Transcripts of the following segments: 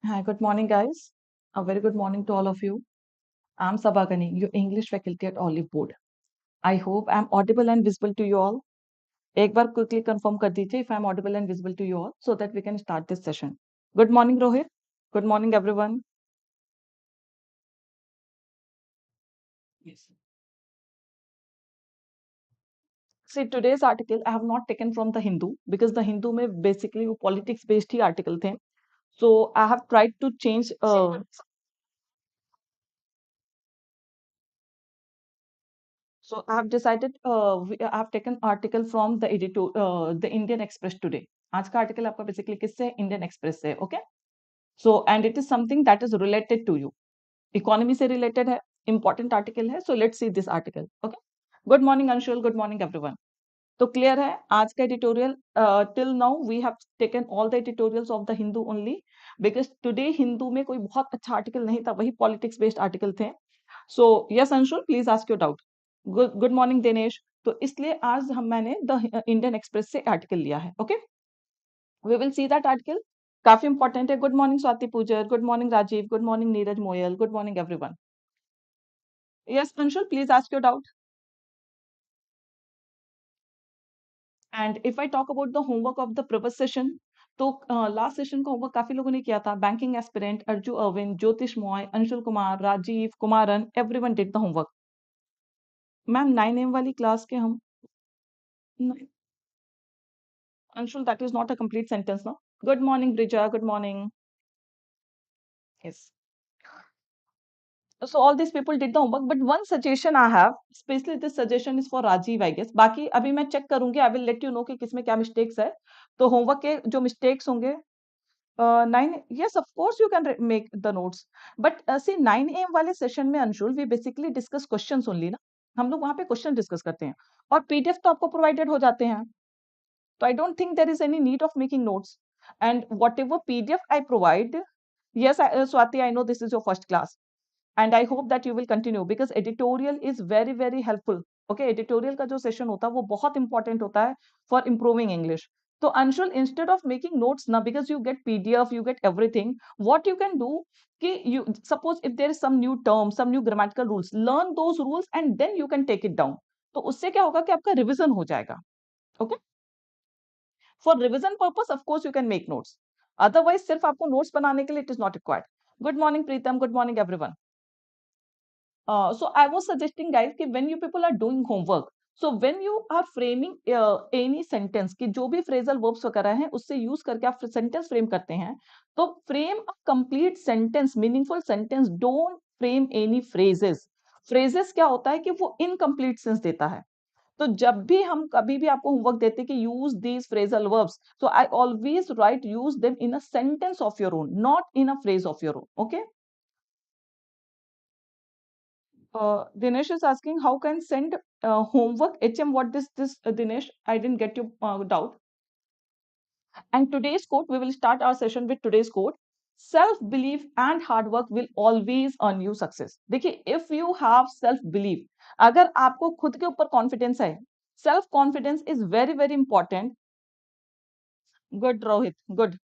Hi, good morning, guys. A very good morning to all of you. I'm Sabagani, your English faculty at Oliveboard. I hope I'm audible and visible to you all. एक बार quickly confirm कर दीजिए if I'm audible and visible to you all so that we can start this session. Good morning, Rohit. Good morning, everyone. Yes. See, today's article I have not taken from the Hindu because the Hindu में basically वो politics based ही article थे. So I have tried to change. So I have decided. I have taken article from the Indian Express today. आज का article आपका basically किससे है? Indian Express से, okay? So and it is something that is related to you. Economy से related है, important article है. So let's see this article, okay? Good morning Anshul, good morning everyone. तो clear है आज का editorial. Till now we have taken all the editorials of the Hindu only because today Hindu में कोई बहुत अच्छा article नहीं था, वही politics based article थे. So yes Anshul, please ask your doubt. Good morning Dinesh. तो इसलिए आज मैंने द इंडियन एक्सप्रेस से आर्टिकल लिया है. Okay, we will see that article. काफी इंपॉर्टेंट है. Good morning Swati Pujar, good morning Rajeev, good morning Neeraj Moyal, good morning everyone. Yes Anshul, please ask your doubt. And if I talk about the homework of the previous session, तो last session का homework काफी लोगों ने किया था. Banking aspirant, Arju Arvind, Jyotish Moy, Anshul Kumar, Rajeev Kumaran, everyone did the homework. Ma'am 9 AM वाली class के हम Anshul, that is not a complete sentence ना. Good morning Brija, good morning. Yes. So all these people did the homework, but one suggestion I have, especially this suggestion is for Rajiv, I guess. बाकी अभी मैं check करूंगी. I will let you know कि किसमें क्या mistakes है. तो homework के जो mistakes होंगे, 9, yes, of course you can make the notes. But see 9 AM वाले session में Anshul we basically discuss questions only ना. हम लोग वहाँ पे question discuss करते हैं और PDF तो आपको provided हो जाते हैं. So I don't think there is any need of making notes. And whatever PDF I provide, yes, Swati, I know this is your first class. And I hope that you will continue because editorial is very very helpful. Okay, editorial का जो session होता है वो बहुत important होता है for improving English. So Anshul, instead of making notes now, because you get PDF, you get everything, what you can do कि you suppose if there is some new term, some new grammatical rules, learn those rules and then you can take it down. तो उससे क्या होगा कि आपका revision हो जाएगा. Okay, for revision purpose of course you can make notes. Otherwise सिर्फ आपको notes बनाने के लिए it is not required. Good morning Preetam, good morning everyone. So I was suggesting guys कि when you people are doing homework, so when you are framing any sentence कि जो भी phrasal verbs वगैरह हैं उससे use करके आप sentence frame करते हैं, तो frame a complete sentence, meaningful sentence. Don't frame any phrases. Phrases क्या होता है कि वो incomplete sense देता है. तो जब भी हम कभी भी आपको होमवर्क देते हैं कि use these phrasal verbs, so I always write use them in a sentence of your own, not in a phrase of your own. Okay. Dinesh is asking how can send homework HM. What is this, Dinesh? I didn't get your doubt. And today's quote, we will start our session with today's quote. Self belief and hard work will always earn you success. देखिए, if you have self belief, अगर आपको खुद के ऊपर confidence है, self confidence is very very important. Good Rohit, good.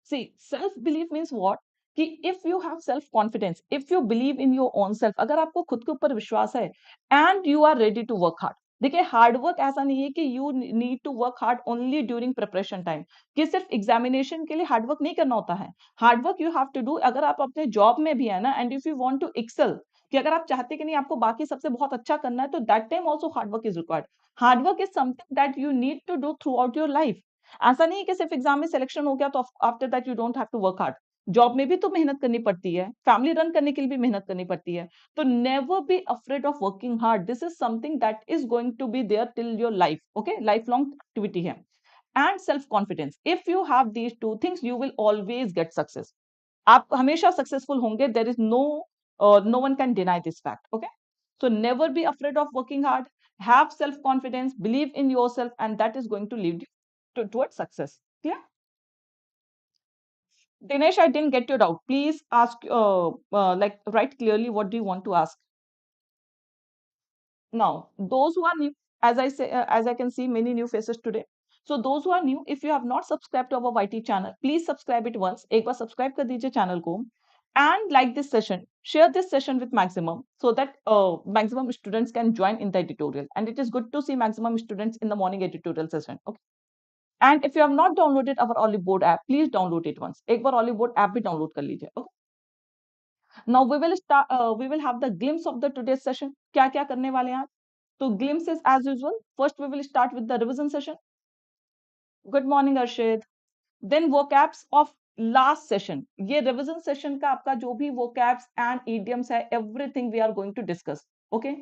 See, self belief means what? कि if you have self confidence, if you believe in your own self, अगर आपको खुद के ऊपर विश्वास है and you are ready to work hard. देखिए hard work ऐसा नहीं है कि you need to work hard only during preparation time, कि सिर्फ एग्जामिनेशन के लिए हार्ड वर्क नहीं करना होता है. Hard work you have to do अगर आप अपने जॉब में भी है ना, and if you want to excel, कि अगर आप चाहते कि नहीं आपको बाकी सबसे बहुत अच्छा करना है, तो that time also hard work is required. Hard work is something that you need to do throughout your life. ऐसा नहीं है कि सिर्फ एग्जाम में सिलेक्शन हो गया तो after that you don't have to work hard. Job में भी तो मेहनत करनी पड़ती है, फैमिली रन करने के लिए भी मेहनत करनी पड़ती है. तो never be afraid of working hard. This is something that is going to be there till your life. Okay, life long activity है. And self confidence, if you have these two things you will always get success. आप हमेशा successful होंगे. There is no one can deny this fact. Okay, so never be afraid of working hard, have self confidence, believe in yourself, and that is going to lead you towards success. Clear? Dinesh, I didn't get your doubt. Please ask, like, write clearly what do you want to ask. Now, those who are new, as I say, as I can see many new faces today. So those who are new, if you have not subscribed to our YT channel, please subscribe it once. एक बार subscribe कर दीजिए channel को, and like this session, share this session with maximum, so that maximum students can join in the editorial. And it is good to see maximum students in the morning editorial session. Okay. And if you have not downloaded our Oliveboard app, please download it once. एक बार Oliveboard app भी download कर लीजिए. Okay. Now we will start. We will have the glimpse of the today's session. क्या क्या करने वाले हैं आज? तो glimpse is as usual. First we will start with the revision session. Good morning Arshid. Then vocabs of last session. ये revision session का आपका जो भी vocabs and idioms है, everything we are going to discuss. Okay.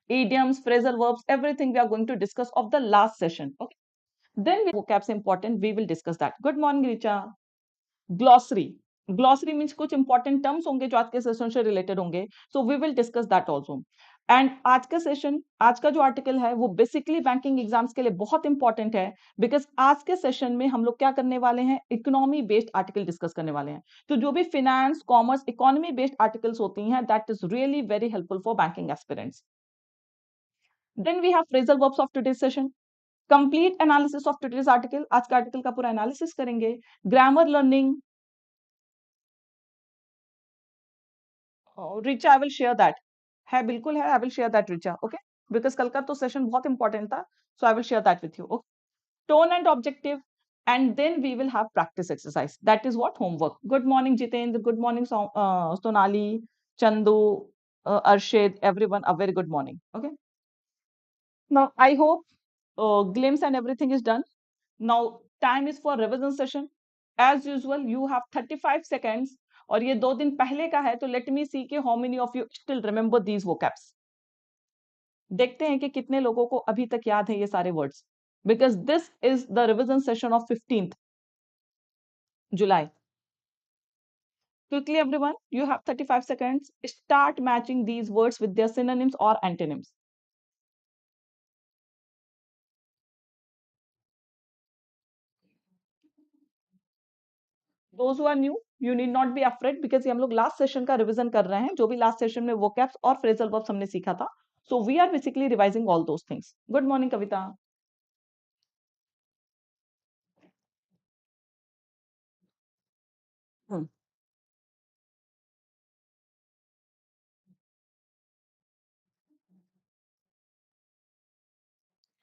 Idioms, phrasal verbs, everything we are going to discuss of the last session. Okay. Then vocabs important. We will discuss that. Good morning Richa. Glossary glossary means कुछ important terms होंगे जो आज के session से related होंगे, so we will discuss that also. And आज का session, आज का जो आर्टिकल है वो बेसिकली बैंकिंग एग्जाम्स के लिए बहुत इंपॉर्टेंट है, बिकॉज आज के सेशन में हम लोग क्या करने वाले हैं, इकोनॉमी बेस्ड आर्टिकल डिस्कस करने वाले हैं. तो जो भी finance, commerce, economy based articles होती हैं, that is really very helpful for banking aspirants. Then we have phrasal verbs of today's session. Complete analysis of today's article, आज का आर्टिकल का पूरा एनालिसिस करेंगे. Grammar learning, Richa I will share that. है, बिल्कुल है, I will share that Richa. Okay, because कल का तो सेशन बहुत इंपॉर्टेंट था, so I will share that with you. Okay. Tone and objective, and then we will have practice exercise, that is what homework. Good morning Jitendra, good morning Sonali, Chandu, Arshid, everyone a very good morning. Okay, now I hope glimpse and everything is done. Now time is for revision session. As usual you have 35 seconds, और ये 2 दिन पहले का है, तो let me see कि how many of you still remember these vocabs. देखते हैं कि कितने लोगों को अभी तक याद है ये सारे words, because this is the revision session of 15th July. Quickly everyone, you have 35 seconds. Start matching these words with their synonyms or antonyms. Those who are new, you need not be afraid, because ये हम लोग last session का revision कर रहे हैं, जो भी last session में vocabs और phrasal verbs हमने सीखा था. So we are basically revising all those things. Good morning Kavita.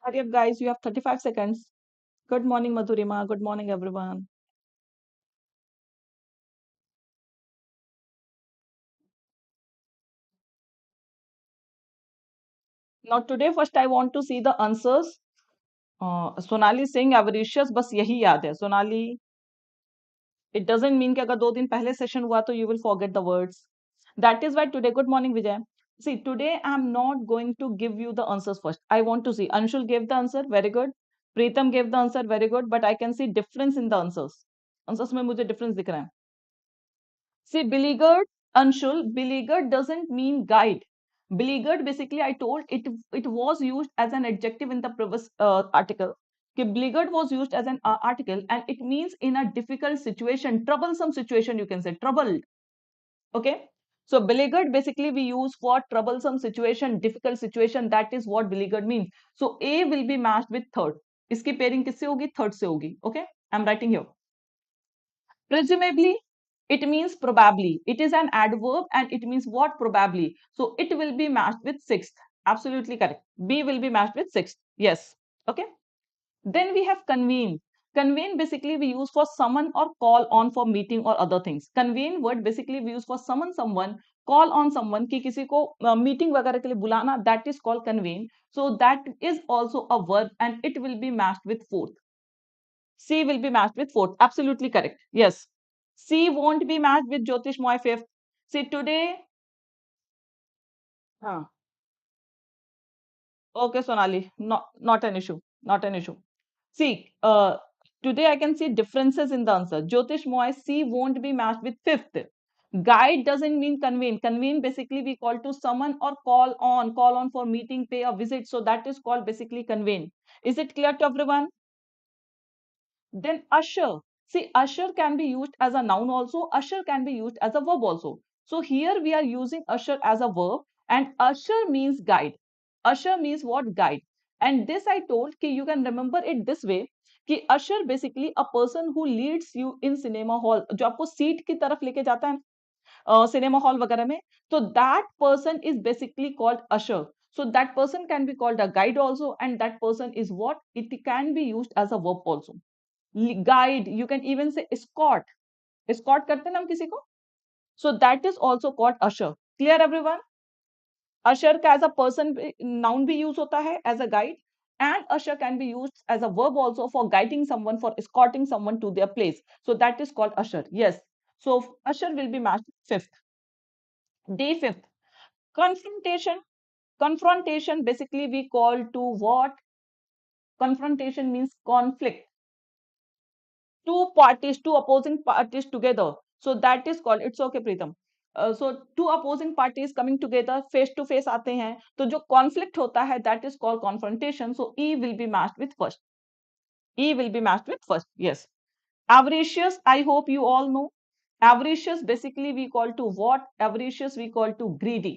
Hurry up guys, you have 35 seconds. Good morning Madhurima, good morning everyone. Now today first I want to see the answers. Sonali Singh, avaricious, बस यही याद है Sonali. It doesn't mean कि अगर 2 दिन पहले session हुआ तो you will forget the words. That is why today, good morning Vijay. See, today I am not going to give you the answers first. I want to see. Anshul gave the answer, very good. Preetham gave the answer, very good. But I can see difference in the answers. Answers में मुझे difference दिख रहा है. See, beleaguered, Anshul, beleaguered doesn't mean guide. Beleaguered, basically, I told it was used as an adjective in the previous article. Okay, beleaguered was used as an article, and it means in a difficult situation, troublesome situation, you can say, troubled. Okay, so beleaguered basically we use for troublesome situation, difficult situation. That is what beleaguered means. So A will be matched with third. इसकी pairing किससे होगी? Third से होगी. Okay, I'm writing here. Presumably, it means probably. It is an adverb and it means what? Probably. So it will be matched with sixth. Absolutely correct. B will be matched with sixth. Yes. Okay. Then we have convene. Convene basically we use for summon or call on for meeting or other things. Convene word basically we use for summon someone, call on someone, कि किसी को meeting वगैरह के लिए बुलाना, that is called convene. So that is also a verb and it will be matched with fourth. C will be matched with fourth. Absolutely correct. Yes. C won't be matched with Jyotish Moy fifth. See today. Okay, Sonali. Not an issue. Not an issue. See, today I can see differences in the answer. Jyotish Moy, C won't be matched with fifth. Guide doesn't mean convene. Convene basically we call to summon or call on for meeting, pay a visit. So that is called basically convene. Is it clear to everyone? Then usher. See, usher can be used as a noun also. Usher can be used as a verb also. So here we are using usher as a verb, and usher means guide. Usher means what? Guide. And this I told कि you can remember it this way कि usher basically a person who leads you in cinema hall, जो आपको seat की तरफ लेके जाता है cinema hall वगैरह में, तो that person is basically called usher. So that person can be called a guide also, and that person is what? It can be used as a verb also. Guide, you can even say escort. Escort करते हैं ना हम किसी को. So that is also called usher. Clear everyone? Usher का as a person noun भी use होता है as a guide, and usher can be used as a verb also for guiding someone, for escorting someone to their place. So that is called usher. Yes. So usher will be matched fifth. Day fifth. Confrontation. Confrontation basically we call to what? Confrontation means conflict. Two parties, two opposing parties together. So that is called, it's okay Pritam. So two opposing parties coming together, face to face आते हैं, तो जो conflict होता है that is called confrontation. So E will be matched with first. E will be matched with first. Yes. Avaricious, I hope you all know. Avaricious basically we call to what? Avaricious we call to greedy.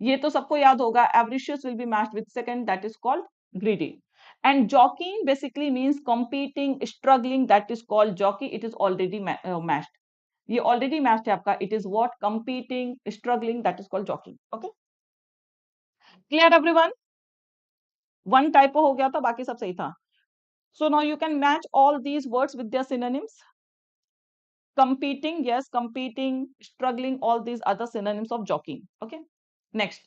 ये तो सबको याद होगा. Avaricious will be matched with second, that is called greedy. And jockeying basically means competing, struggling, that is called jockey. It is already matched. ये already matched है आपका. It is what? Competing, struggling, that is called jockeying. Okay? Clear everyone? One typo हो गया था, बाकी सब सही था. So now you can match all these words with their synonyms. Competing, yes, competing, struggling, all these other synonyms of jockeying. Okay? Next.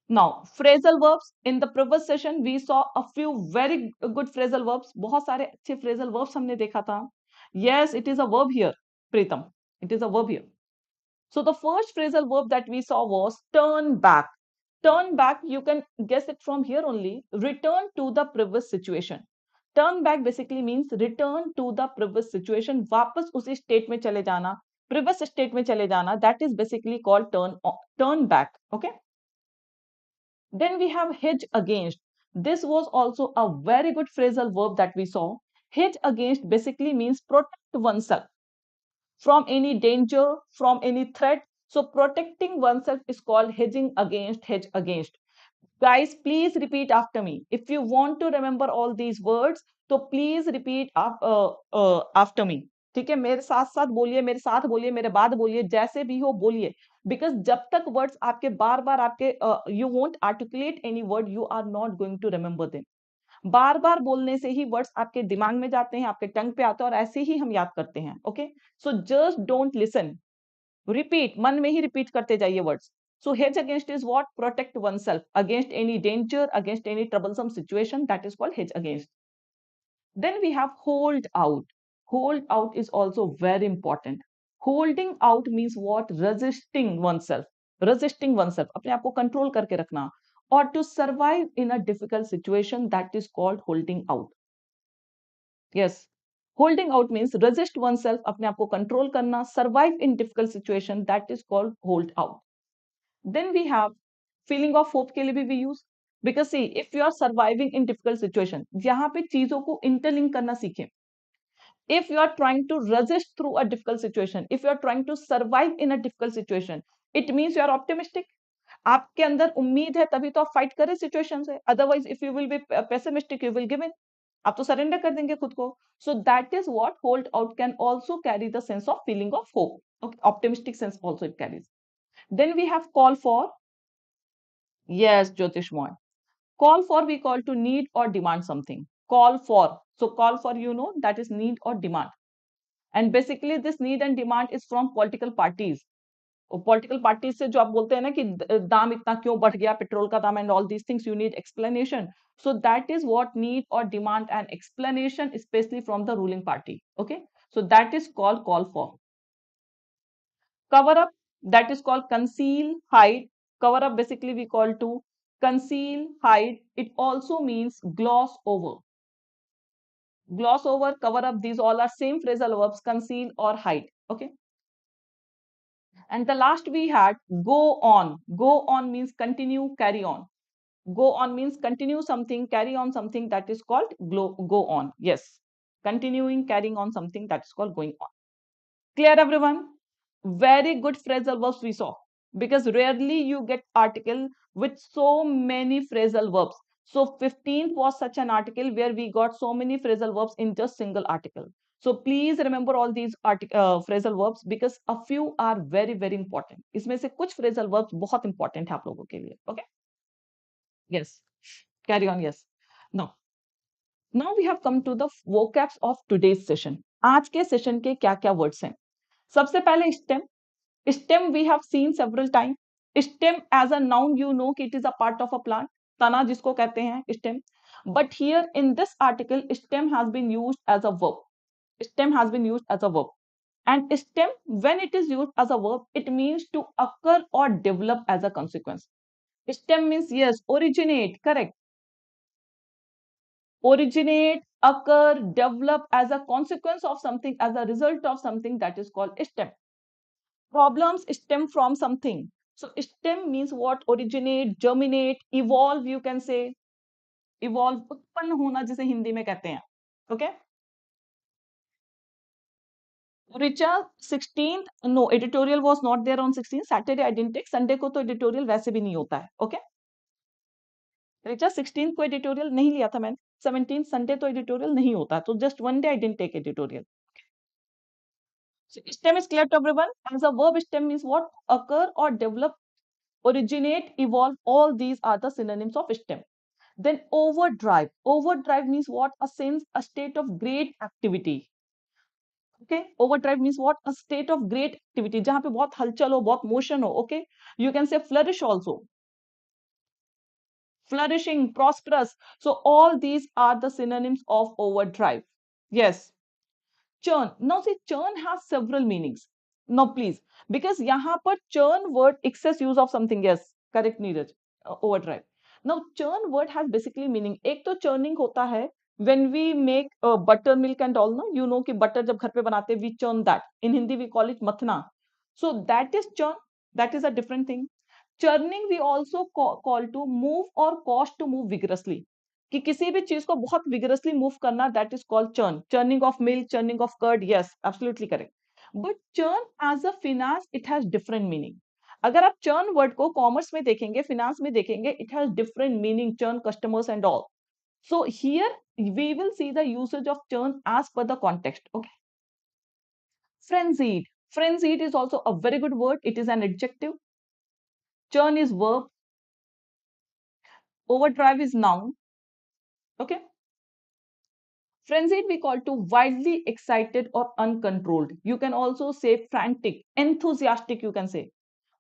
Now, phrasal verbs. In the previous session, we saw a few very good phrasal verbs. बहुत सारे अच्छे phrasal verbs हमने देखा था. Yes, it is a verb here, Pritam. It is a verb here. So the first phrasal verb that we saw was turn back. Turn back, you can guess it from here only. Return to the previous situation. Turn back basically means return to the previous situation. वापस उसी state में चले जाना. Previous state में चले जाना. That is basically called turn back. Okay? Then we have hedge against. This was also a very good phrasal verb that we saw. Hedge against basically means protect oneself from any danger, from any threat. So protecting oneself is called hedging against, hedge against. Guys, please repeat after me. If you want to remember all these words, तो please repeat after me. ठीक है, मेरे साथ साथ बोलिए, मेरे साथ बोलिए, मेरे बाद बोलिए, जैसे भी हो बोलिए. Because जब तक वर्ड्स आपके बार बार आपके you won't articulate any word, you are not going to remember them. बार बार बोलने से ही वर्ड्स आपके दिमाग में जाते हैं, आपके टंग पे आते हैं, और ऐसे ही हम याद करते हैं. Okay, so just don't listen, repeat, मन में ही रिपीट करते जाइए words. So hedge against is what? Protect oneself against any danger, against any troublesome situation. That is called hedge against. Then we have hold out. Hold out is also very important. Holding out means what? Resisting oneself. Resisting oneself. अपने आप को control करके रखना. Or to survive in a difficult situation. That is called holding out. Yes. Holding out means resist oneself. अपने आप को control करना. Survive in difficult situation. That is called hold out. Then we have feeling of hope के लिए भी we use. Because see, if you are surviving in difficult situation, यहाँ पे चीजों को interlink करना सीखें. If you are trying to resist through a difficult situation, if you are trying to survive in a difficult situation, it means you are optimistic. आपके अंदर उम्मीद है तभी तो आप फाइट करें सिचुएशन से. Otherwise if you will be pessimistic, you will give in. आप तो सरेंडर कर देंगे खुद को. So that is what hold out can also carry the sense of feeling of hope. Okay, optimistic sense also it carries. Then we have call for. Yes, Jyotishmoy. Call for we call to need or demand something. Call for. So call for, you know, that is need or demand. And basically this need and demand is from political parties. और political parties से जो आप बोलते हैं ना कि दाम इतना क्यों बढ़ गया, पेट्रोल का दाम, and all these things, you need explanation. So that is what need or demand an explanation, especially from the ruling party. Okay, so that is called call for. Cover up, that is called conceal, hide. Cover up basically we call to conceal, hide. It also means gloss over. Gloss over, cover up, these all are same phrasal verbs, conceal or hide. Okay. And the last we had go on. Go on means continue, carry on. Go on means continue something, carry on something, that is called go on. Yes. Continuing, carrying on something, that is called going on. Clear everyone? Very good phrasal verbs we saw, because rarely you get article with so many phrasal verbs. So 15th was such an article where we got so many phrasal verbs in just single article. So please remember all these phrasal verbs because a few are very very important. इसमें से कुछ phrasal verbs बहुत important है आप लोगों के लिए. Okay? Yes. Carry on. Yes. Now we have come to the vocabs of today's session. आज के session के क्या क्या words हैं? सबसे पहले stem. Stem we have seen several times. Stem as a noun you know कि it is a part of a plant. तना जिसको कहते हैं stem. But here in this article stem has been used as a verb. Stem has been used as a verb. And stem when it is used as a verb it means to occur or develop as a consequence. Stem means yes, originate, correct. Originate, occur, develop as a consequence of something, as a result of something, that is called stem. Problems stem from something. So stem means what? Originate, germinate, evolve, you can say. Evolve, उत्पन्न होना जिसे हिंदी में कहते हैं. Okay? Richa, 16th, no, editorial was not there on 16th. Saturday I didn't take. Sunday को तो editorial वैसे भी नहीं होता है. Okay? रिचा 16th को editorial नहीं लिया था मैंने. 17th Sunday तो editorial नहीं होता. तो just one day I didn't take editorial. So stem is clear to everyone. As a verb, stem means what? Occur or develop, originate, evolve. All these are the synonyms of stem. Then overdrive. Overdrive means what? A sense, a state of great activity. Okay, overdrive means what? A state of great activity. जहाँ पे बहुत हलचल हो, बहुत motion हो. Okay, you can say flourish also. Flourishing, prosperous. So all these are the synonyms of overdrive. Yes. Churn. Now see, churn has several meanings. Now please, because यहाँ पर churn word excess use of something. Yes, correct Neeraj. Overdrive. Now churn word has basically meaning. एक तो churning होता है when we make buttermilk and all. No, you know कि butter जब घर पे बनाते we churn that. In Hindi we call it मथना. So that is churn. That is a different thing. Churning we also call to move or cause to move vigorously. कि किसी भी चीज को बहुत vigorously move करना, that is called churn. Churning of milk, churning of curd, yes, absolutely correct. But churn as a finance, it has different meaning. अगर आप churn word को commerce में देखेंगे, finance में देखेंगे, it has different meaning, churn customers and all. So here we will see the usage of churn as per the context. Okay. Frenzied. Frenzied is also a very good word. It is an adjective. Churn is verb. Overdrive is noun. Okay. Frenzied we call to wildly excited or uncontrolled. You can also say frantic, enthusiastic, you can say.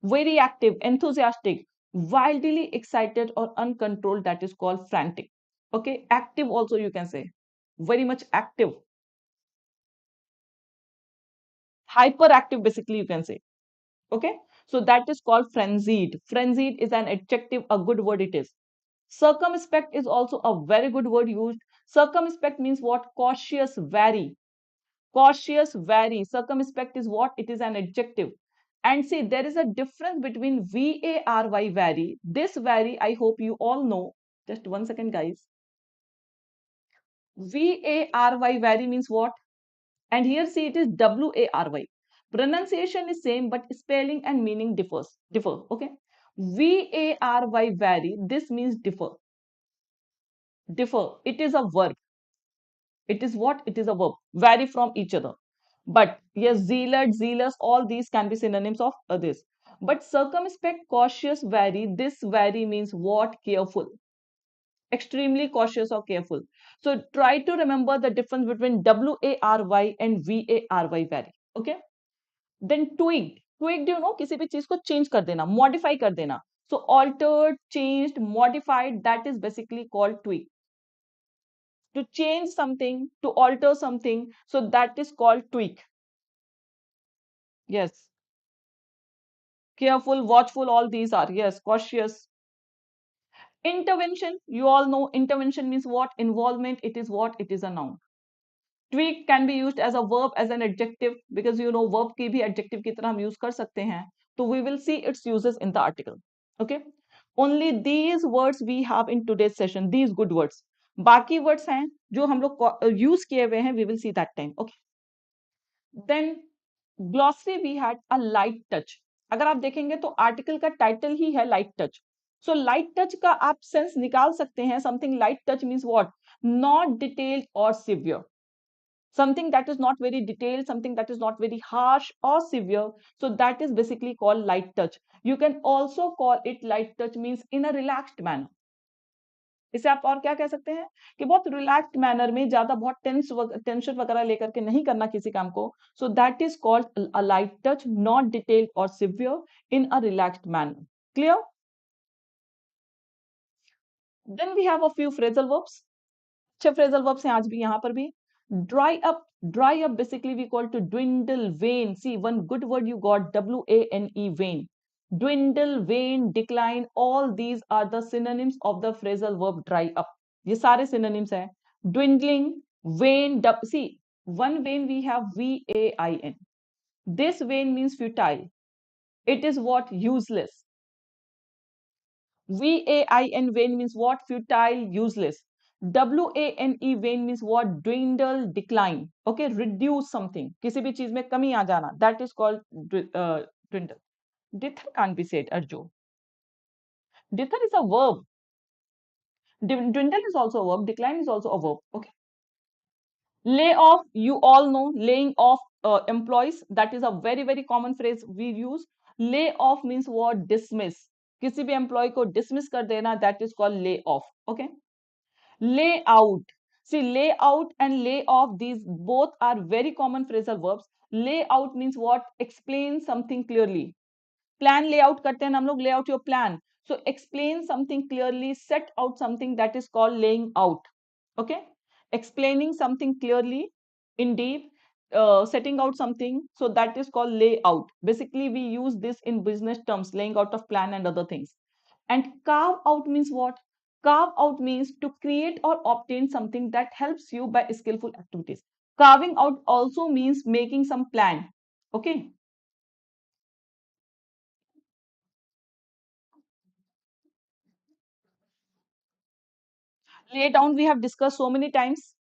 Very active, enthusiastic, wildly excited or uncontrolled, that is called frantic. Okay. Active also you can say. Very much active. Hyperactive basically you can say. Okay. So that is called frenzied. Frenzied is an adjective, a good word it is. Circumspect is also a very good word used. Circumspect means what? Cautious, vary. Cautious, vary. Circumspect is what? It is an adjective. And see, there is a difference between vary, vary. This vary, I hope you all know. Just 1 second, guys. Vary, vary means what? And here, see, it is wary. Pronunciation is same, but spelling and meaning differ. Okay. Vary, vary. This means differ. Differ. It is a verb. It is what? It is a verb. Vary from each other. But yes, zealot, zealous, all these can be synonyms of this. But circumspect, cautious, vary. This vary means what? Careful. Extremely cautious or careful. So try to remember the difference between wary and vary, vary. Okay. Then tweaked. Tweaked, you know, किसी भी चीज को change कर देना, modify कर देना. So altered, changed, modified, that is basically called tweak. To change something, to alter something, so that is called tweak. Yes. Careful, watchful, all these are. Yes, cautious. Intervention, you all know intervention means what? Involvement. It is what? It is a noun. Tweak can be used as a verb, as an adjective, because you know verb की भी adjective की तरह हम use कर सकते हैं. So we will see its uses in the article. Okay. Only these words we have in today's session. These good words. बाकी words हैं जो हम लोग use किए हुए हैं. We will see that time. Okay. Then glossary we had a light touch. अगर आप देखेंगे तो आर्टिकल का टाइटल ही है light touch. So light touch का आप सेंस निकाल सकते हैं. Something light touch means what? Not detailed और severe. Something that is not very detailed, something that is not very harsh or severe, so that is basically called light touch. You can also call it light touch means in a relaxed manner. इसे आप और क्या कह सकते हैं कि बहुत relaxed manner में, ज्यादा बहुत टेंशन वगैरह लेकर के नहीं करना किसी काम को. So that is called a light touch, not detailed और severe, in a relaxed manner. Clear? Then we have a few phrasal verbs. अच्छे फ्रेजल वर्ब्स हैं आज भी यहाँ पर भी. Dry up. Dry up basically we call to dwindle, wane. See, one good word you got, W-A-N-E, wane. Dwindle, wane, decline, all these are the synonyms of the phrasal verb dry up. ये सारे synonyms हैं. Dwindling, wane, see, one wane we have V-A-I-N. This wane means futile. It is what? Useless. VAIN, vain means what? Futile, useless. WANE, vain means what? Dwindle, decline. Okay, reduce something. किसी भी चीज में कमी आ जाना. That is called dwindle. Dither can't be said, Arjo. Dither is a verb. Dwindle is also a verb. Decline is also a verb. Okay. Lay off, you all know, laying off employees. That is a very, very common phrase we use. Lay off means what? Dismiss. किसी भी employee को dismiss कर देना. That is called lay off. Okay. Lay out. See, lay out and lay off, these both are very common phrasal verbs. Lay out means what? Explain something clearly. Plan layout karte hain hum log, lay out your plan. So explain something clearly, set out something, that is called laying out. Okay? Explaining something clearly, in deep, setting out something, so that is called lay out. Basically, we use this in business terms, laying out of plan and other things. And carve out means what? Carve out means to create or obtain something that helps you by skillful activities. Carving out also means making some plan. Okay. Lay down we have discussed so many times.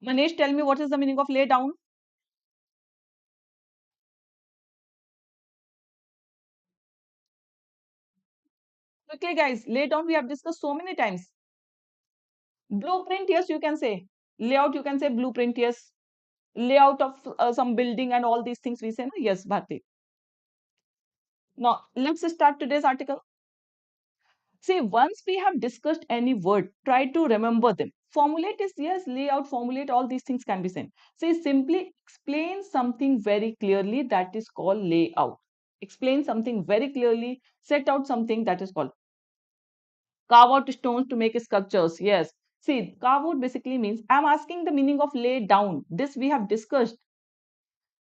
Manish, tell me what is the meaning of lay down? Quickly, guys. Lay down we have discussed so many times. Blueprint, yes, you can say. Layout, you can say blueprint, yes. Layout of some building and all these things we say, no? Yes, Bharti. Now, let's start today's article. See, once we have discussed any word, try to remember them. Formulate is, yes, layout, formulate, all these things can be sent. See, simply explain something very clearly, that is called layout. Explain something very clearly, set out something, that is called. Carve out stones to make sculptures, yes. See, carve out basically means, I'm asking the meaning of lay down. This we have discussed.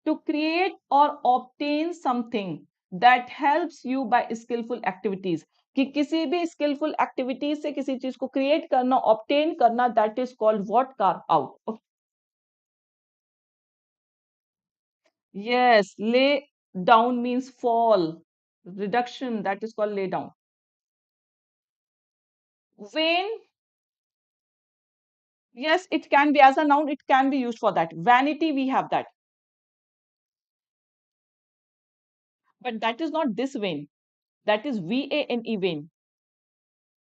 To create or obtain something that helps you by skillful activities. कि किसी भी skillful activities से किसी चीज को create करना, obtain करना, that is called what? Carve out. Okay. Yes, lay down means fall, reduction, that is called lay down. Vain, yes, it can be as a noun, it can be used for that. Vanity, we have that, but that is not this vain. That is V-A-N-E, vain.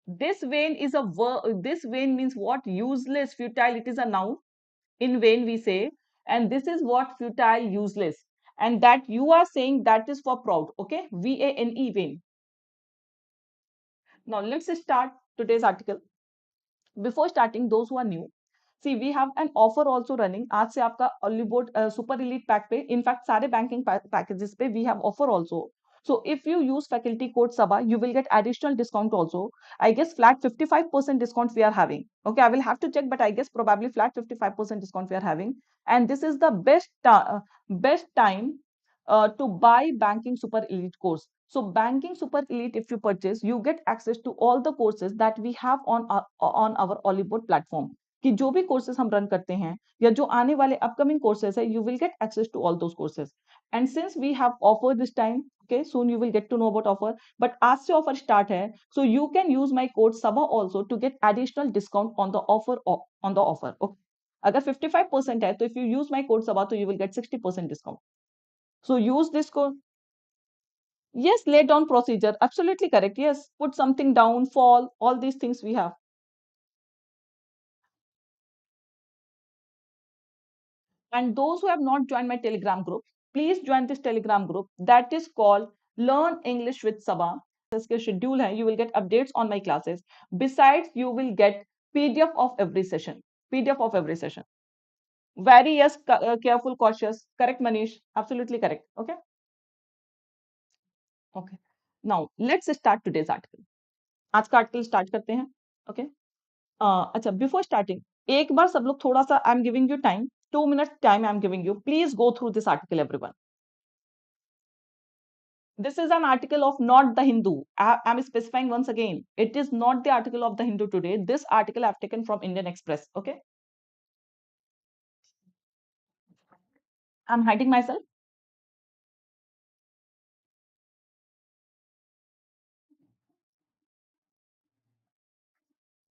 This vain is a verb. This vain means what? Useless, futile. It is a noun. In vain we say, and this is what? Futile, useless. And that you are saying, that is for proud. Okay, V-A-N-E, vain. Now let's start today's article. Before starting, those who are new, see, we have an offer also running. आज से आपका Oliveboard super elite pack पे, in fact सारे banking packages पे we have offer also. So if you use faculty code Saba, you will get additional discount also. I guess flat 55% discount we are having. Okay, I will have to check, but I guess probably flat 55% discount we are having. And this is the best time to buy banking super elite course. So banking super elite, if you purchase, you get access to all the courses that we have on our Oliveboard platform. कि जो भी courses हम run करते हैं या जो आने वाले upcoming courses है, you will get access to all those courses. And since we have offer this time, okay, soon you will get to know about offer. But आज से offer start है, so you can use my code Saba also to get additional discount on the offer. Okay. अगर 55% है, तो if you use my code Saba, तो you will get 60% discount. So use this code. Yes, lay down procedure. Absolutely correct. Yes, put something down, fall, all these things we have. And those who have not joined my Telegram group, please join this Telegram group that is called Learn English with Saba. इसके schedule है, you will get updates on my classes. Besides, you will get PDF of every session. PDF of every session. Very yes, careful, cautious. Correct, Manish. Absolutely correct. Okay. Okay. Now let's start today's article. आज का article start करते हैं. Okay. अच्छा, before starting एक बार सब लोग थोड़ा सा, I am giving you time, 2 minutes time I am giving you. Please go through this article everyone. This is an article of not the Hindu. I'm specifying once again. It is not the article of the Hindu today. This article I've taken from Indian Express. Okay. I'm hiding myself.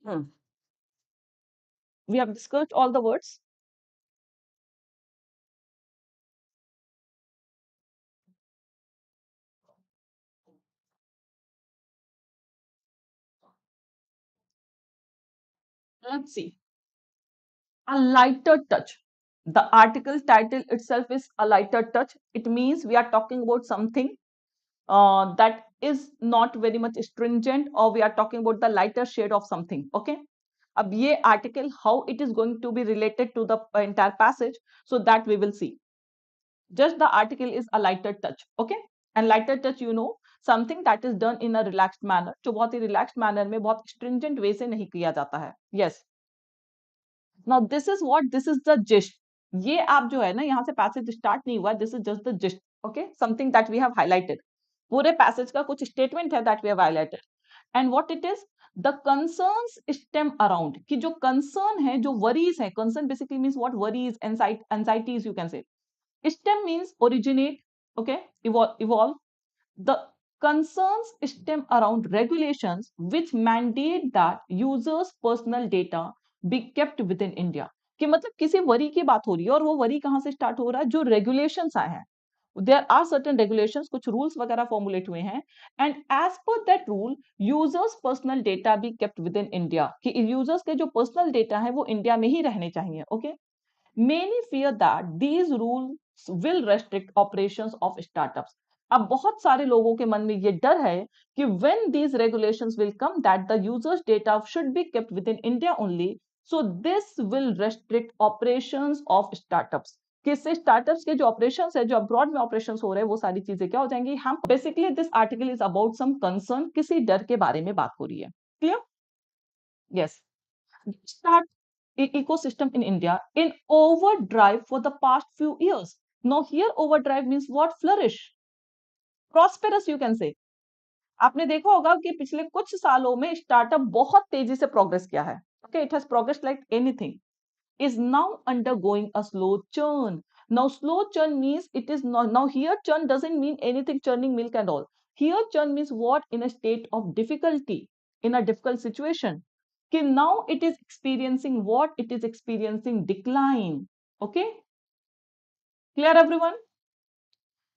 Hmm. We have discussed all the words. Let's see. A lighter touch. The article title itself is a lighter touch. It means we are talking about something that is not very much stringent, or we are talking about the lighter shade of something. Okay. अब ये article how it is going to be related to the entire passage, so that we will see. Just the article is a lighter touch. Okay. And lighter touch, you know, something that is done in a relaxed manner, जो बहुत ही relaxed manner में बहुत stringent way से नहीं किया जाता है. Yes. Now this is what, this is the gist. ये आप जो है ना, यहाँ से passage start नहीं हुआ. This is just the gist. Okay. Something that we have highlighted. पूरे passage का कुछ statement है that we have highlighted. And what it is, the concerns stem around, कि जो concern है, जो worries है, concern basically means what, worries, anxieties you can say. Stem means originate, okay, evolve. The concerns stem around regulations which mandate that users' personal data be kept within India. कि मतलब किसी worry की बात हो रही है, और वो वरी कहाँ से स्टार्ट हो रहा है, जो रेगुलेशंस आए हैं. There are certain regulations, कुछ rules वगैरह formulate हुए हैं, and as per that rule, users personal data be kept within India. कि users के जो personal data है वो इंडिया में ही रहने चाहिए. Okay. Many fear that these rules will restrict operations of startups. अब बहुत सारे लोगों के मन में ये डर है कि when these regulations will come, that the users data should be kept within India only, so this will restrict operations of startups. किससे, स्टार्टअप्स के जो ऑपरेशंस है, जो अब्रॉड में ऑपरेशंस हो रहे हैं, वो सारी चीजें क्या हो जाएंगी, हम basically this article is about some concern, किसी डर के बारे में बात हो रही है. Clear. Yes. Start ecosystem in India in overdrive for the past few years. Now here overdrive means what, flourish, prosperous you can say. आपने देखा होगा कि पिछले कुछ सालों में स्टार्टअप बहुत तेजी से प्रोग्रेस किया है. Okay, it has progressed like anything. Is now undergoing a slow churn. Now slow churn means it is not, now here churn doesn't mean anything churning milk and all. Here churn means what, in a state of difficulty, in a difficult situation. Okay, now it is experiencing what, it is experiencing decline. Okay, clear everyone?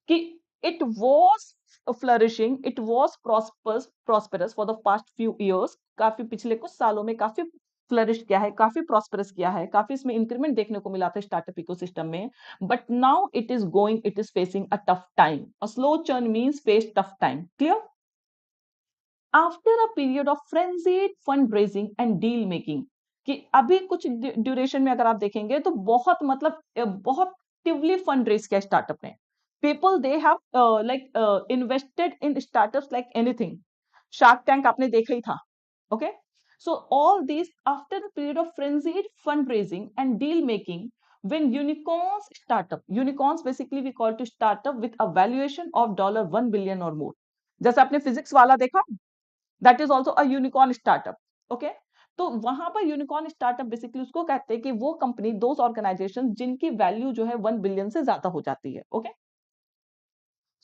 कि it was flourishing, it was prosperous for the past few years. काफी पिछले कुछ सालों में काफी flourish किया है, काफी प्रॉस्परस किया है, काफी इसमें इंक्रीमेंट देखने को मिला था स्टार्टअप इकोसिस्टम में. But now it is going, it is facing a tough time. A slow churn means face tough time. Clear. After a period of frenzied fund raising and deal making, कि अभी कुछ duration में अगर आप देखेंगे तो बहुत मतलब बहुत एक्टिवली फंड रेज किया स्टार्टअप ने. People they have like invested in startups like anything. Shark tank आपने देखा ही था. Okay. So all these after a period of frenzied fundraising and deal making, when unicorns startup, unicorns basically we call to startup with a valuation of $1 billion or more. जैसे आपने physics वाला देखा, that is also a unicorn startup. Okay. तो वहां पर unicorn startup basically उसको कहते हैं कि वो कंपनी, दोस ऑर्गेनाइजेशन जिनकी वैल्यू जो है 1 बिलियन से ज्यादा हो जाती है. Okay.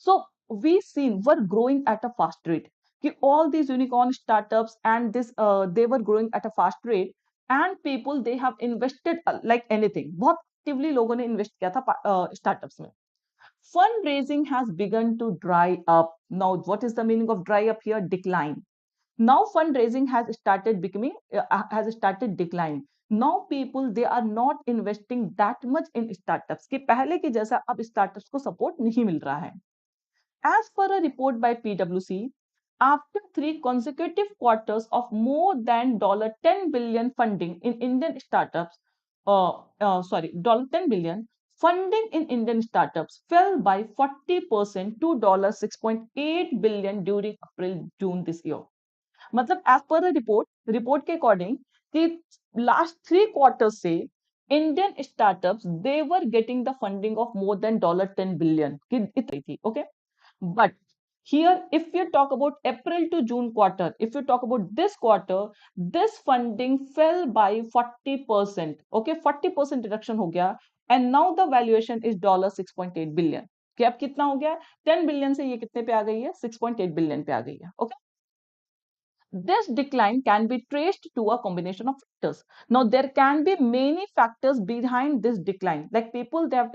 So we seen were growing at a fast rate. कि all these unicorn startups and this they were growing at a fast rate, and people they have invested like anything. बहुत actively लोगों ने invest किया था startups में. fundraising has begun to dry up. Now, what is the meaning of dry up here? Decline. Now fundraising has started declining. Now people, they are not investing that much in startups कि पहले के जैसा अब startups को support नहीं मिल रहा है. As per a report by PwC, after 3 consecutive quarters of more than $10 billion funding in Indian startups, $10 billion funding in Indian startups fell by 40% to $6.8 billion during April-June this year. मतलब as per report के according कि last 3 quarter से Indian startups they were getting the funding of more than $10 billion की इतनी थी. Okay, but here if you talk about April to June quarter, if you talk about this quarter, this funding fell by 40%. okay, 40% reduction हो गया, and now the valuation is $6.8 billion. कि अब कितना हो गया, 10 बिलियन से ये कितने पे आ गई है, 6.8 बिलियन पे आ गई है. Okay, this decline can be traced to a combination of factors. Now, there can be many factors behind this decline. Like people, they have,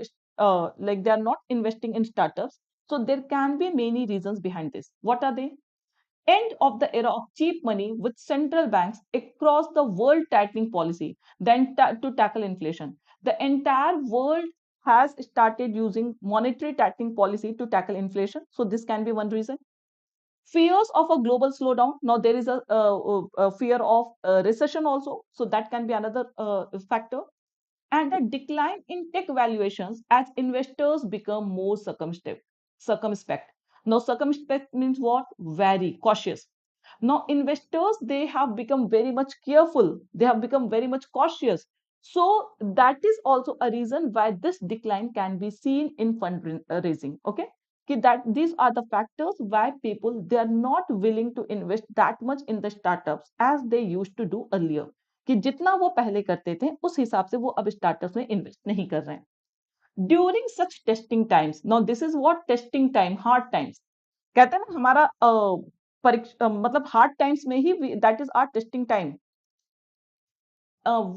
like they are not investing in startups. So there can be many reasons behind this. What are they? End of the era of cheap money with central banks across the world tightening policy then to tackle inflation. The entire world has started using monetary tightening policy to tackle inflation. So this can be one reason. Fears of a global slowdown. Now there is a fear of recession also, so that can be another factor. And a decline in tech valuations as investors become more circumspect. Now circumspect means what? Very cautious. Now investors, they have become very much careful, they have become very much cautious. So that is also a reason why this decline can be seen in fundraising. Okay, that these are the factors why people, they are not willing to invest that much in the startups as they used to do earlier. कि जितना वो पहले करते थे उस हिसाब से वो अब स्टार्टअप्स में इन्वेस्ट नहीं कर रहे हैं. During such testing times, now this is what testing time, hard times. कहते हैं ना हमारा परीक्षा मतलब हार्ड टाइम्स में ही that is our testing time.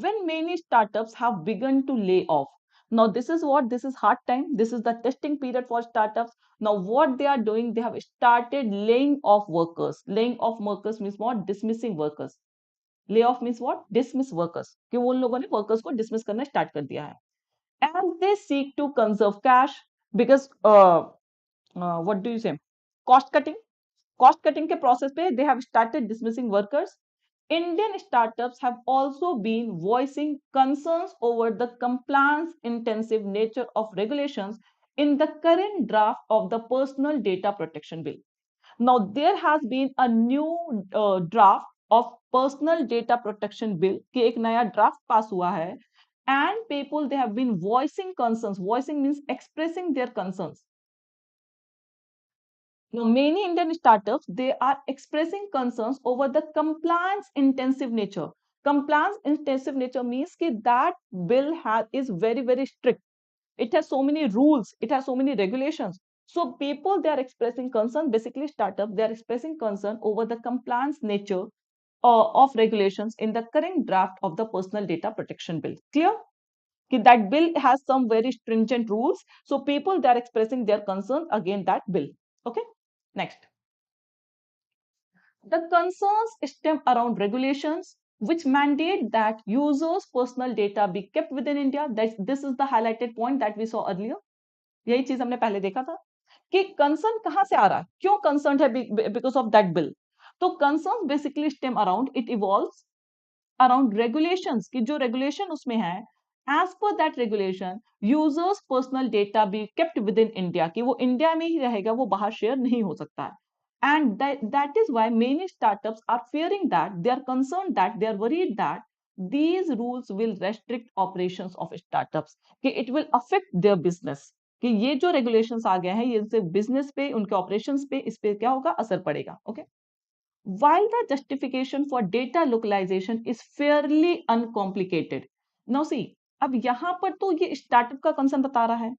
When many startups have begun to lay off. Now this is what, this is hard time, this is the testing period for startups. Now what they are doing, they have started laying off workers. Laying off workers means what? Dismissing workers. Lay off means what? Dismiss workers. कि वो लोगों ने workers को dismiss करना start कर दिया है. And they seek to conserve cash because what do you say? Cost cutting. Cost cutting के process पे they have started dismissing workers. Indian startups have also been voicing concerns over the compliance intensive nature of regulations in the current draft of the Personal Data Protection Bill. Now, there has been a new draft of Personal Data Protection Bill कि एक नया draft पास हुआ है, and people, they have been voicing concerns. Voicing means expressing their concerns. Now, many Indian startups, they are expressing concerns over the compliance intensive nature. Compliance intensive nature means that bill is very, very strict. It has so many rules, it has so many regulations. So people, they are expressing concern, basically startups, they are expressing concern over the compliance nature of regulations in the current draft of the Personal Data Protection Bill. Clear? That bill has some very stringent rules. So people, they are expressing their concern against that bill. Okay. Next, the concerns stem around regulations which mandate that users' personal data be kept within India. This is the highlighted point that we saw earlier. यही चीज हमने पहले देखा था कि concern कहां से आ रहा है, क्यों कंसर्न है बिकॉज ऑफ दैट बिल. तो concern basically stem around, it evolves around regulations की जो रेगुलेशन उसमें है. As per that regulation users personal data be kept within India, कि वो इंडिया में ही रहेगा, वो बाहर शेयर नहीं हो सकता है. And that is why many startups are fearing that, they are concerned that, they are worried that these rules will restrict operations of startups, कि it will affect their business, कि ये जो regulations आ गए हैं ये इनसे business पे, उनके operations पे, इस पे क्या होगा, असर पड़ेगा. Okay. While the justification for data localization is fairly uncomplicated. Now see, अब यहाँ पर तो ये startup का concern बता रहा है,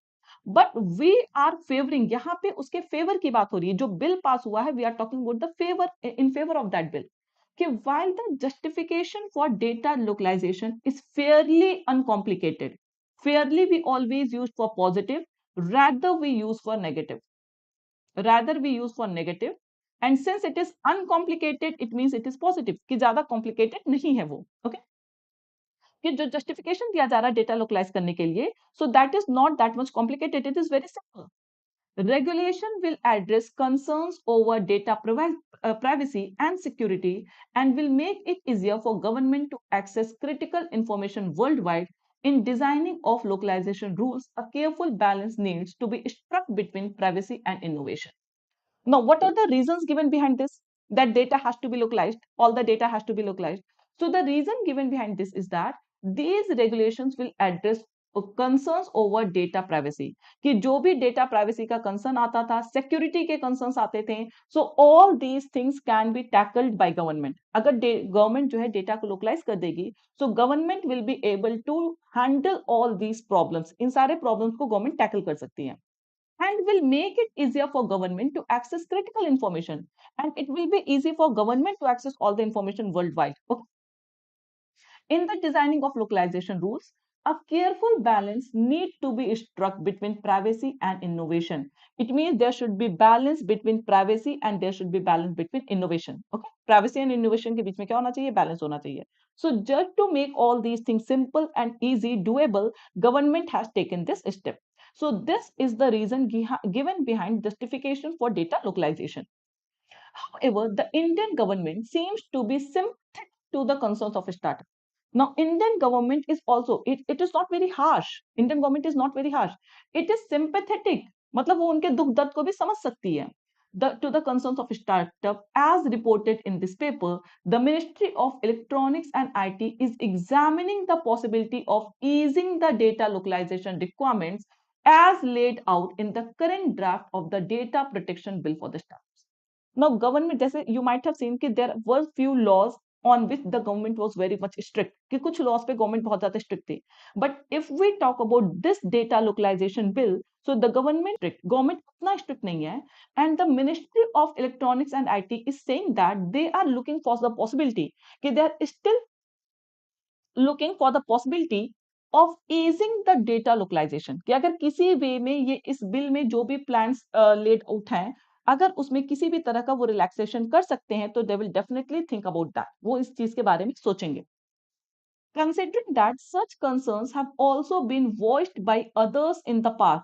बट वी आर फेवरिंग, यहाँ पे उसके फेवर की बात हो रही है. जो बिल पास हुआ है, we are talking about the favour, in favour of that bill, कि while the justification for data localisation is fairly uncomplicated. Fairly we always use for positive, rather we use for negative. Rather we use for negative, and since it is uncomplicated, it means it is positive, कि ज्यादा complicated नहीं है वो. Okay, कि जो justification दिया जा रहा है data localize करने के लिए, so that is not that much complicated, it is very simple. Regulation will address concerns over data privacy and security, and will make it easier for government to access critical information worldwide. In designing of localization rules, a careful balance needs to be struck between privacy and innovation. Now, what are the reasons given behind this? That data has to be localized, all the data has to be localized. So the reason given behind this is that these regulations will address concerns over data privacy. कि जो भी data privacy का concern आता था, security के concerns आते थे, so all these things can be tackled by government. अगर government जो है data को localize कर देगी, so government will be able to handle all these problems. इन सारे problems को government tackle कर सकती है. And will make it easier for government to access critical information, and it will be easy for government to access all the information worldwide. Okay. In the designing of localization rules, a careful balance need to be struck between privacy and innovation. It means there should be balance between privacy and there should be balance between innovation. Okay, privacy and innovation के बीच में क्या होना चाहिए? Balance होना चाहिए. So just to make all these things simple and easy, doable, government has taken this step. So this is the reason given behind justification for data localization. However, the Indian government seems to be sympathetic to the concerns of a startup. Now, Indian government is also, it is not very harsh. Indian government is not very harsh. It is sympathetic. मतलब वो उनके दुख दर्द को भी समझ सकती है. To the concerns of a startup, as reported in this paper, the Ministry of Electronics and IT is examining the possibility of easing the data localization requirements as laid out in the current draft of the Data Protection Bill for the startups. Now, government, जैसे you might have seen कि there were few laws on which the government was very much strict, कि कुछ laws पे government बहुत ज़्यादा strict थी. But if we talk about this data localization bill, so the government उतना strict नहीं है, and the Ministry of Electronics and IT is saying that they are looking for the possibility, कि they are still looking for the possibility of easing the data localization, कि अगर किसी वे में ये इस बिल में जो भी plans laid out हैं, अगर उसमें किसी भी तरह का वो रिलैक्सेशन कर सकते हैं, तो they will definitely think about that. वो इस चीज के बारे में सोचेंगे. Considering that such concerns have also been voiced by others in the past,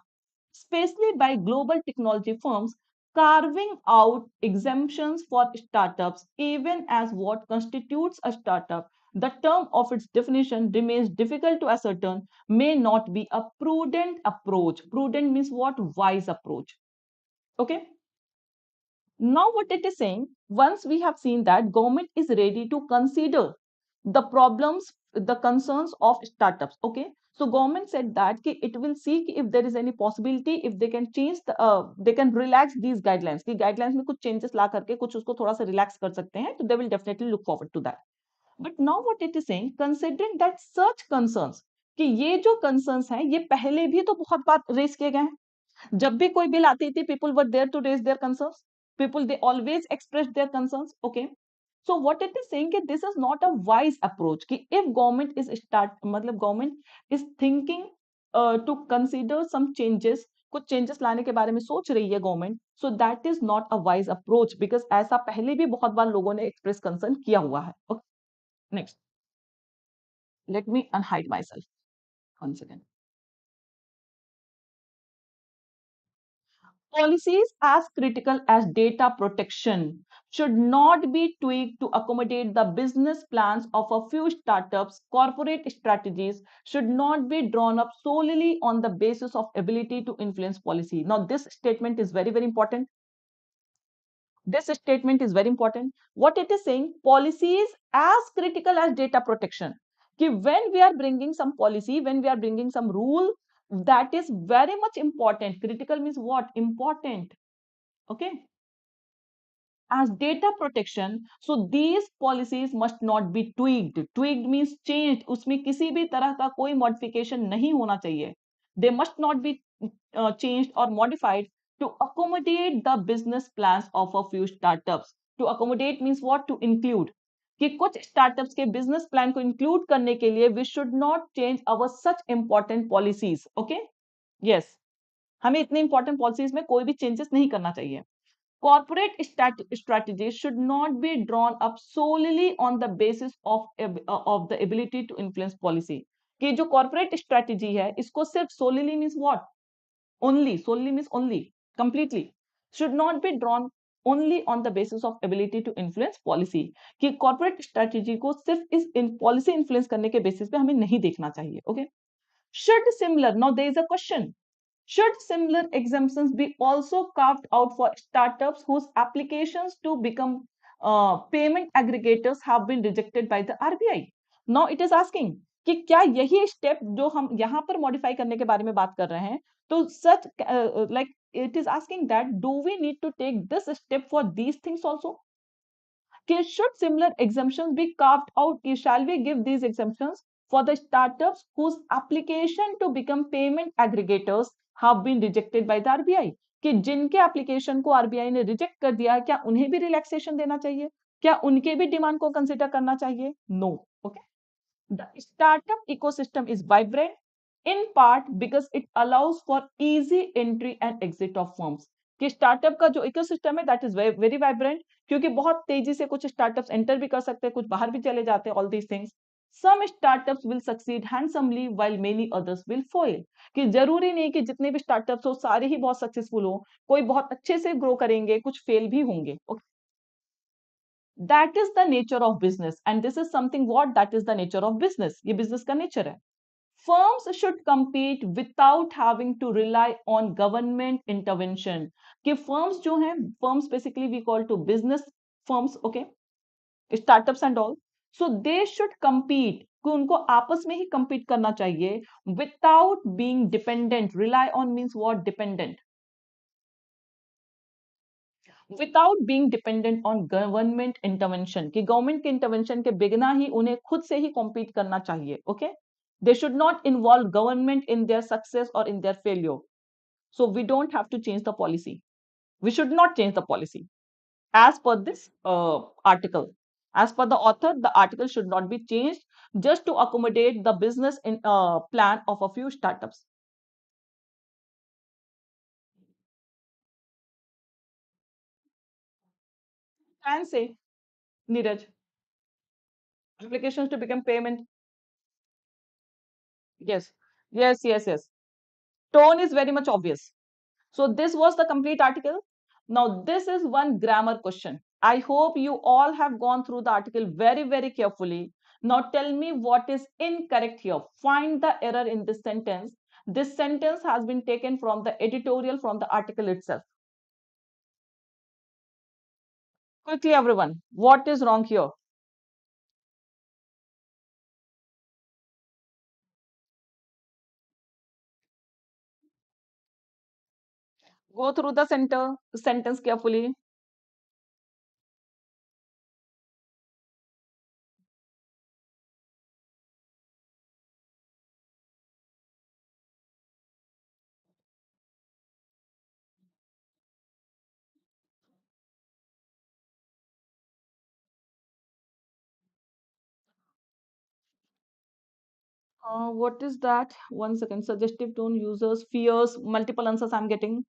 especially by global technology firms, carving out exemptions for startups, even as what constitutes a startup, the term of its definition remains difficult to ascertain, may not be a prudent approach. Prudent means what? Wise approach. Okay. Now what it is saying, once we have seen that government is ready to consider the problems, the concerns of startups. Okay, so government said that it will see if there is any possibility, if they can change they can relax these guidelines, कि guidelines में कुछ changes ला करके कुछ उसको थोड़ा सा relax कर सकते हैं, तो they will definitely look forward to that. But now what it is saying, considering that such concerns, कि ये जो concerns हैं ये पहले भी तो बहुत बार raise किए गए हैं. जब भी कोई बिल आती थी, people were there to raise their concerns. People, they always expressed their concerns. Okay, so what it is saying, that this is not a wise approach, कि if government is मतलब government is thinking to consider some changes, कुछ changes लाने के बारे में सोच रही है government, so that is not a wise approach, because ऐसा पहले भी बहुत बार लोगों ने express concern किया हुआ है. Okay, next, let me unhide myself once again. Policies as critical as data protection should not be tweaked to accommodate the business plans of a few startups. Corporate strategies should not be drawn up solely on the basis of ability to influence policy. Now, this statement is very, very important. This statement is very important. What it is saying, policies as critical as data protection. कि when we are bringing some policy, when we are bringing some rule, that is very much important. Critical means what? Important. Okay, as data protection, so these policies must not be tweaked. Tweaked means changed. उसमें किसी भी तरह का कोई modification नहीं होना चाहिए. They must not be changed or modified to accommodate the business plans of a few startups. To accommodate means what? To include. कि कुछ startups के business plan को include करने के लिए we should not change our such important policies. Okay, yes. हमें इतनी important policies में कोई भी चेंजेस नहीं करना चाहिए। Corporate strategy should not be drawn up solely on the basis of the ability to influence policy. कि जो corporate strategy है इसको सिर्फ solely means what? Only. Solely means only. Completely. Should not be drawn only on the basis of ability to influence policy. कि corporate strategy को सिर्फ इस policy influence करने के basis पे हमें नहीं देखना चाहिए. Okay? Should similar. Now there is a question. Should similar exemptions be also carved out for startups whose applications to become payment aggregators have been rejected by the RBI? Now it is asking कि क्या यही step जो हम यहाँ पर modify करने के बारे में बात कर रहे हैं, तो सच like it is asking that do we need to take this step for these things also? Should similar exemptions be carved out? Shall we give these exemptions for the startups whose application to become payment aggregators have been rejected by the RBI? कि जिनके application को RBI ने reject कर दिया है, क्या उन्हें भी रिलैक्सेशन देना चाहिए? क्या उनके भी डिमांड को कंसिडर करना चाहिए? No. Okay. The startup ecosystem is vibrant in part because it allows for easy entry and exit of firms. कि स्टार्टअप का जो इकोसिस्टम है दैट इज वेरी वाइब्रेंट, क्योंकि बहुत तेजी से कुछ स्टार्टअप्स एंटर भी कर सकते हैं, कुछ बाहर भी चले जाते हैं. All these things, some startups will succeed handsomely while many others will fail. कि जरूरी नहीं कि जितने भी स्टार्टअप्स हो सारे ही बहुत सक्सेसफुल हो, कोई बहुत अच्छे से ग्रो करेंगे, कुछ फेल भी होंगे. Okay? That is the nature of business, and this is something what that is the nature of business. ये business का nature है. Firms should compete without having to rely on government intervention. कि firms जो हैं, firms basically we call to business firms, okay, startups and all. So they should compete. कि उनको आपस में ही compete करना चाहिए without being dependent. Rely on means what? Dependent. Without being dependent on government intervention. कि government के intervention के बिना ही उन्हें खुद से ही compete करना चाहिए. Okay. They should not involve government in their success or in their failure. So we don't have to change the policy. We should not change the policy. As per this article, as per the author, the article should not be changed just to accommodate the business in plan of a few startups. And say, Neeraj, applications to become payment. Yes, yes, yes, yes. Tone is very much obvious. So this was the complete article. Now this is one grammar question. I hope you all have gone through the article very, very carefully. Now tell me what is incorrect here. Find the error in this sentence. This sentence has been taken from the editorial from the article itself. Quickly everyone, what is wrong here? Go through the sentence carefully. What is that? 1 second. Suggestive tone, users, fears, multiple answers I'm getting.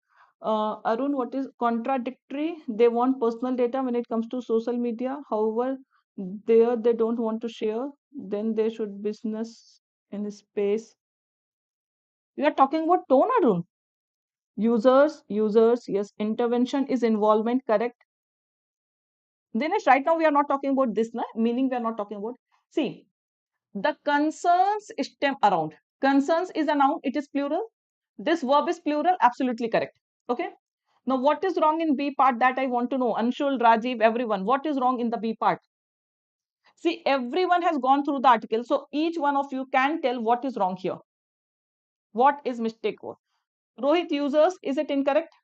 Arun, what is contradictory? They want personal data when it comes to social media. However, there they don't want to share. Then they should business in space. We are talking about tone, Arun. Users, yes. Intervention is involvement, correct? Dinesh, right now we are not talking about this, na? Meaning we are not talking about. See, the concerns stem around. Concerns is a noun, it is plural. This verb is plural, absolutely correct. Okay. Now, what is wrong in B part that I want to know? Anshul, Rajiv, everyone. What is wrong in the B part? See, everyone has gone through the article. So, each one of you can tell what is wrong here. What is mistake? Rohit, users, is it incorrect?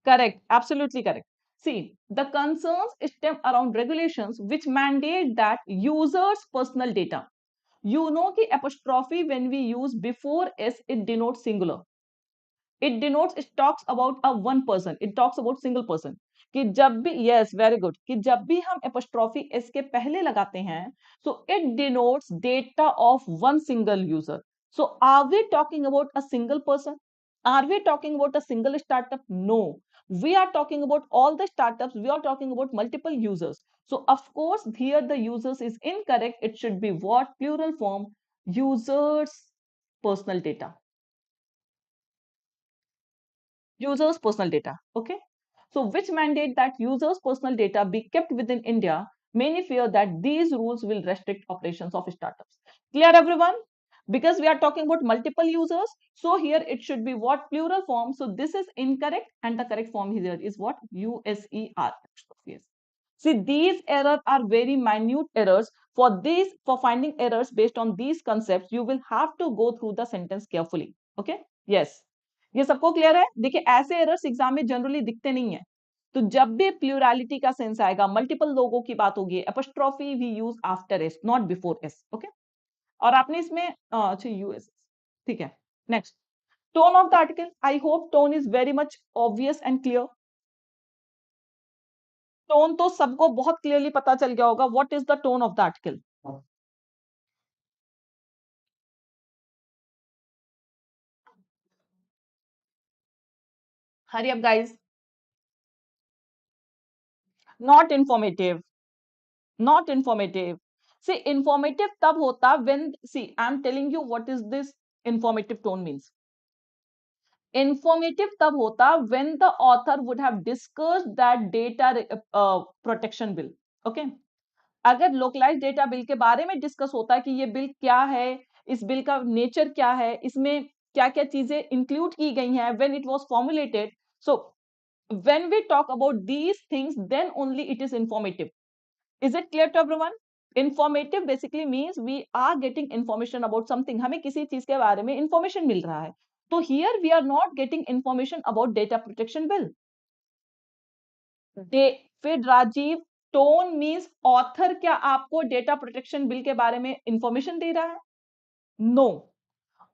Correct. Absolutely correct. See, the concerns stem around regulations which mandate that users' personal data. You know कि apostrophe when we use before s, it denotes singular. It denotes, it talks about a one person. It talks about single person. कि जब भी, yes, very good, कि जब भी हम apostrophe s के पहले लगाते हैं, so it denotes data of one single user. So are we talking about a single person? Are we talking about a single startup? No. We are talking about all the startups. We are talking about multiple users. So of course, here the users is incorrect. It should be what? Plural form. Users personal data. Users personal data. Okay. So which mandate that users personal data be kept within India? Many fear that these rules will restrict operations of startups. Clear everyone? Because we are talking about multiple users, so here it should be what? Plural form. So this is incorrect, and the correct form here is what? USER. Yes. See, these errors are very minute errors. For finding errors based on these concepts, you will have to go through the sentence carefully. Okay? Yes. ये सबको clear है? देखिए, ऐसे errors exam में generally दिखते नहीं है. तो जब भी प्लूरलिटी का सेंस आएगा, मल्टीपल लोगों की बात होगी, apostrophe we use after S, not before S. Okay. और आपने इसमें अच्छा यूएस, ठीक है. Next, tone of the article. I hope tone is very much obvious and clear. Tone तो सबको बहुत क्लियरली पता चल गया होगा. What is the tone of the article? Hurry up guys. Not informative. Not informative. See informative तब होता when, see I am telling you what is this informative tone means. Informative तब होता when the author would have discussed that data protection bill. Okay. अगर localise data bill के बारे में discuss होता है कि ये बिल क्या है, इस बिल का नेचर क्या है, इसमें क्या क्या चीजें इंक्लूड की गई हैं, when it was formulated. So when we talk about these things, then only it is informative. Is it clear to everyone? Informative basically means we are getting information about something. हमें किसी चीज के बारे में information मिल रहा है. तो here we are not getting information about data protection bill. फिर राजीव, टोन मीन्स ऑथर क्या आपको डेटा प्रोटेक्शन बिल के बारे में इंफॉर्मेशन दे रहा है? No.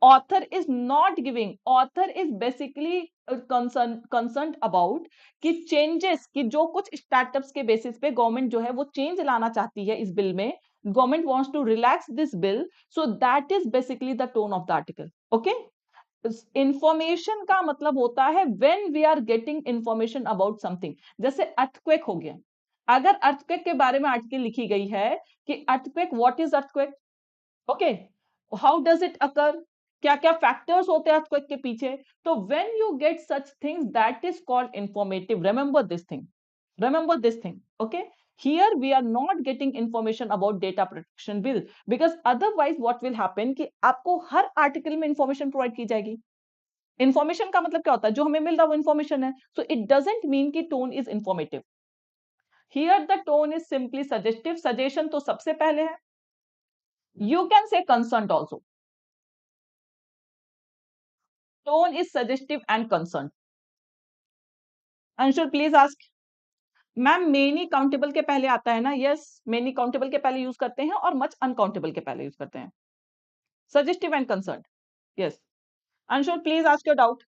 Author is not giving. Author is basically concern about कि चेंजेस, कि जो कुछ स्टार्टअप्स के बेसिस पे गवर्नमेंट जो है वो चेंज लाना चाहती है इस बिल में. Government wants to relax this bill. So that is basically the tone of the article. Okay. Information का मतलब होता है when we are getting information about something. जैसे अर्थक्वेक हो गया. अगर अर्थक्वेक के बारे में आर्टिकल लिखी गई है कि earthquake, what is earthquake, okay, how does it occur, क्या क्या फैक्टर्स होते हैं अर्थक्वेक के पीछे. तो when you get such things, that is called informative. Remember this thing. Remember this thing. Okay. Here we are not getting information about data protection bill, because otherwise what will happen कि आपको हर article में information provide की जाएगी. Information का मतलब क्या होता है? जो हमें मिल रहा है वो इंफॉर्मेशन है. सो इट डजंट मीन कि tone is informative. Here the tone is simply suggestive. Suggestion तो सबसे पहले है. You can say concern also. Tone is suggestive and concern. Anshul please ask. Ma'am many countable के पहले आता है ना? यस, मेनी काउंटेबल के पहले यूज करते हैं और मच अनकाउंटेबल के पहले यूज करते हैं. Suggestive and concerned. Yes. Anshul, please ask your doubt.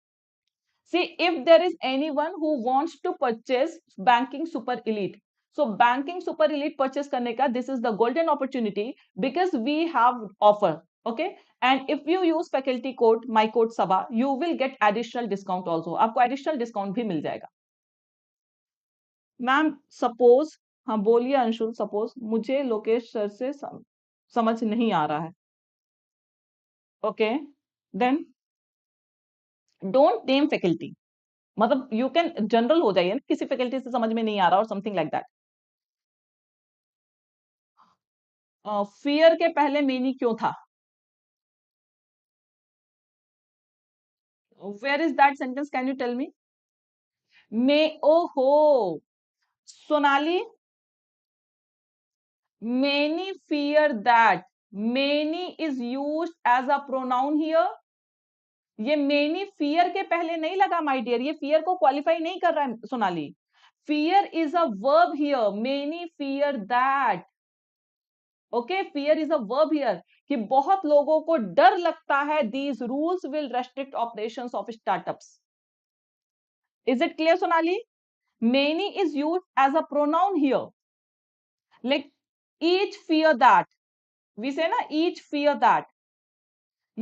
See, if there is anyone who wants to purchase banking super elite, so banking super elite purchase करने का, this is the golden opportunity because we have offer. Okay. And if you use faculty code, my code Saba, you will get additional discount also. आपको additional discount भी मिल जाएगा. Ma'am suppose, हाँ बोलिए Anshul. Suppose मुझे Lokesh sir से समझ नहीं आ रहा है. Okay. Then don't name faculty. मतलब यू कैन जनरल हो जाइए ना, किसी फैकल्टी से समझ में नहीं आ रहा और समथिंग लाइक दैट. फियर के पहले मेनी क्यों था? Where is that sentence? Can you tell me? May, ओहो Sonali, many fear that. Many is used as a pronoun here. ये मेनी फियर के पहले नहीं लगा माय डियर. ये फियर को क्वालिफाई नहीं कर रहा है Sonali. Fear is a verb here. Many fear that. Okay. Fear is a verb here कि बहुत लोगों को डर लगता है. These rules will restrict operations of startups. Is it clear Sonali? Many is used as a pronoun here. Like each fear that. We say ना each fear that.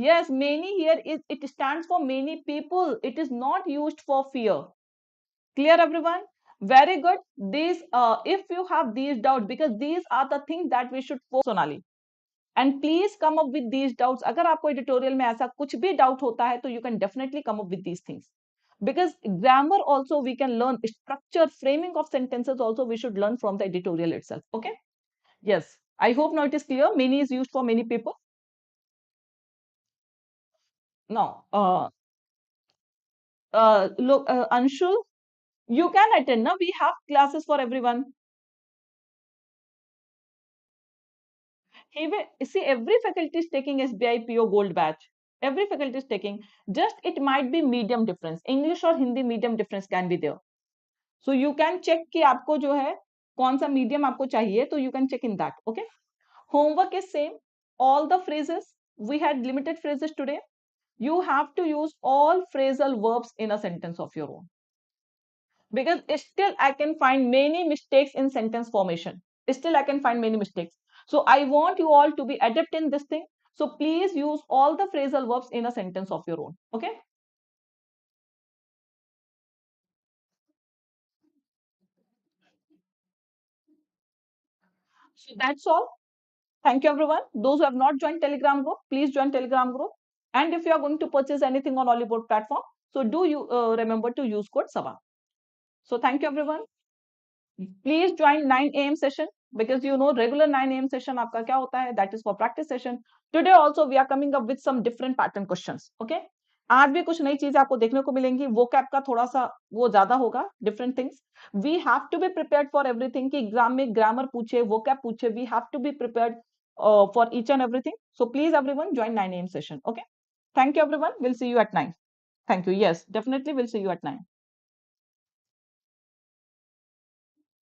Yes, many here is it stands for many people. It is not used for fear. Clear, everyone? Very good. These, if you have these doubts, because these are the things that we should focus, Sonali. And please come up with these doubts. अगर आपको editorial में ऐसा कुछ भी doubt होता है, तो you can definitely come up with these things. Because grammar also we can learn, structure, framing of sentences also we should learn from the editorial itself. Okay? Yes. I hope now it is clear. Many is used for many people. Now, look, Anshul, you can attend. Now we have classes for everyone. He will see every faculty is taking SBI PO Gold batch. Every faculty is taking. Just it might be medium difference. English or Hindi medium difference can be there. So you can check कि आपको जो है कौन सा medium आपको चाहिए. तो you can check in that. Okay. Homework is same. All the phrases we had limited phrases today. You have to use all phrasal verbs in a sentence of your own. Because still I can find many mistakes in sentence formation. Still I can find many mistakes. So I want you all to be adept in this thing. So please use all the phrasal verbs in a sentence of your own. Okay. So that's all. Thank you everyone. Those who have not joined Telegram group, please join Telegram group. And if you are going to purchase anything on Oliveboard platform, so do you remember to use code Saba. So thank you everyone. Please join 9 a.m. session because you know regular 9 a.m. session आपका क्या होता है, that is for practice session. Today also we are coming up with some different pattern questions. Okay. आज भी कुछ नई चीजें आपको देखने को मिलेंगी. vocab का थोड़ा सा वो ज्यादा होगा, different things. We have to be prepared for everything कि एग्जाम में grammar पूछे, vocab पूछे. We have to be prepared for each and everything. So please everyone join 9 a.m. session. Okay. Thank you everyone. We'll see you at 9. Thank you. Yes, definitely we'll see you at 9.